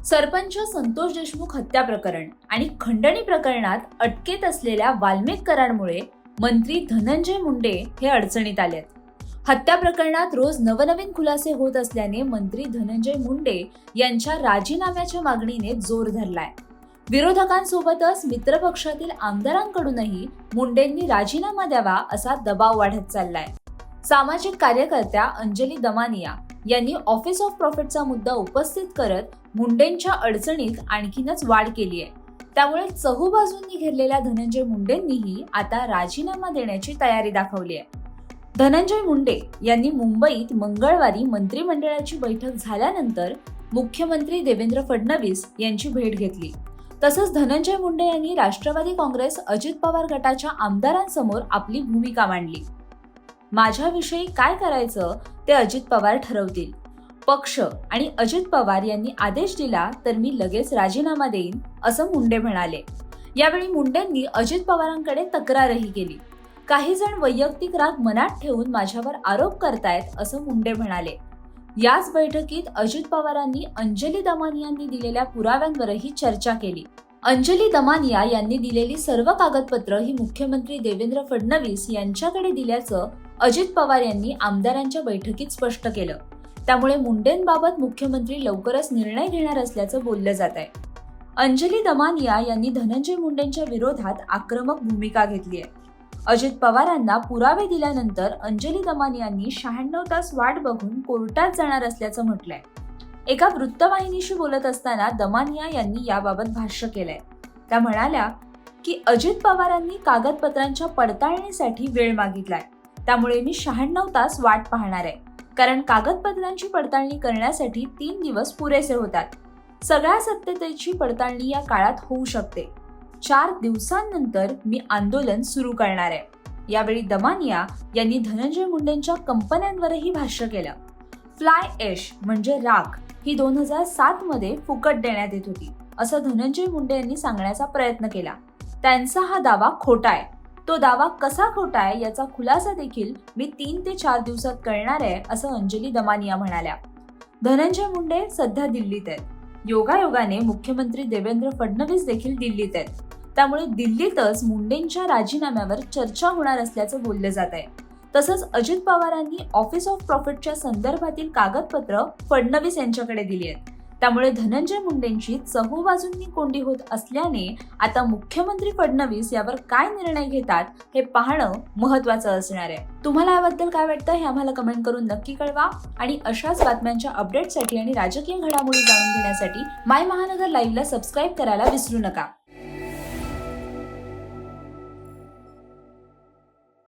सरपंच संतोष देशमुख हत्या प्रकरण आणि खंडणी प्रकरणात अटकेत असलेल्या वाल्मिक कराडमुळे मंत्री धनंजय मुंडे हे अडचणीत आलेत. हत्या प्रकरणात रोज नवनवीन खुलासे होत असल्याने मंत्री धनंजय मुंडे यांच्या राजीनाम्याच्या मागणीने जोर धरलाय. विरोधकांसोबतच मित्रपक्षातील आमदारांकडूनही मुंडेंनी राजीनामा द्यावा असा दबाव वाढत चाललाय. सामाजिक कार्यकर्त्या अंजली दमानिया यांनी ऑफिस ऑफ प्रॉफिटचा मुद्दा उपस्थित करत मुंडेंच्या अडचणीत आणखीनच वाढ केली आहे. त्यामुळे चहूबाजूंनी घेरलेल्या धनंजय मुंडेंनीही आता राजीनामा देण्याची तयारी दाखवली आहे. धनंजय मुंडे यांनी मुंबईत मंगळवारी मंत्रिमंडळाची बैठक झाल्यानंतर मुख्यमंत्री देवेंद्र फडणवीस यांची भेट घेतली. तसंच धनंजय मुंडे यांनी राष्ट्रवादी काँग्रेस अजित पवार गटाच्या आमदारांसमोर आपली भूमिका मांडली. माझ्याविषयी काय करायचं ते अजित पवार ठरवतील. पक्ष आणि अजित पवार यांनी आदेश दिला तर मी लगेच राजीनामा देईन असं मुंडे म्हणाले. यावेळी मुंडेंनी अजित पवारांकडे तक्रारही केली. काही जण वैयक्तिक राग मनात ठेवून माझ्यावर आरोप करतायत असं मुंडे म्हणाले. याच बैठकीत अजित पवारांनी अंजली दमानियांनी दिलेल्या पुराव्यांवरही चर्चा केली. अंजली दमानिया यांनी दिलेली सर्व कागदपत्र ही मुख्यमंत्री देवेंद्र फडणवीस यांच्याकडे दिल्याचं अजित पवार यांनी आमदारांच्या बैठकीत स्पष्ट केलं. त्यामुळे मुंडेंबाबत मुख्यमंत्री लवकरच निर्णय घेणार असल्याचं बोललं जात आहे. अंजली दमानिया यांनी धनंजय मुंडेंच्या विरोधात आक्रमक भूमिका घेतली आहे. अजित पवारांना पुरावे दिल्यानंतर अंजली दमानियांनी 96 तास वाट बघून कोर्टात जाणार असल्याचं म्हटलंय. एका वृत्तवाहिनीशी बोलत असताना दमानिया यांनी याबाबत भाष्य केलंय. त्या म्हणाल्या की अजित पवारांनी कागदपत्रांच्या पडताळणीसाठी वेळ मागितलाय. त्यामुळे मी 96 तास वाट पाहणार आहे, कारण कागदपत्रांची पडताळणी करण्यासाठी 3 दिवस पुरेसे होतात. सगळ्या सत्यतेची पडताळणी या काळात होऊ शकते. 4 दिवसांनंतर मी आंदोलन सुरू करणार आहे. यावेळी दमानिया यांनी धनंजय मुंडेंच्या कंपन्यांवरही भाष्य केलं. फ्लाय ॲश म्हणजे राख ही 2007 मध्ये फुकट देण्यात येत होती असं धनंजय मुंडे यांनी सांगण्याचा प्रयत्न केला. त्यांचा हा दावा खोटा आहे. तो दावा कसा खोटा आहे याचा खुलासा देखील मी 3 ते 4 दिवसात करणार आहे असं अंजली दमानिया म्हणाल्या. धनंजय मुंडे सध्या दिल्लीत आहेत. योगायोगाने मुख्यमंत्री देवेंद्र फडणवीस देखील दिल्लीत आहेत. त्यामुळे दिल्लीतच मुंडेंच्या राजीनाम्यावर चर्चा होणार असल्याचं बोललं जात आहे. तसंच अजित पवारांनी ऑफिस ऑफ प्रॉफिटच्या संदर्भातील कागदपत्र फडणवीस यांच्याकडे दिली आहेत. त्यामुळे धनंजय मुंडेंची चहूबाजूंनी कोंडी होत असल्याने आता मुख्यमंत्री फडणवीस यावर काय निर्णय घेतात हे पाहणं महत्त्वाचं असणार आहे. तुम्हाला याबद्दल काय वाटतं हे आम्हाला कमेंट करून नक्की कळवा. आणि अशाच बातम्यांच्या अपडेटसाठी आणि राजकीय घडामोडी जाणून घेण्यासाठी माय महानगर लाईव्हला सबस्क्राईब करायला विसरू नका.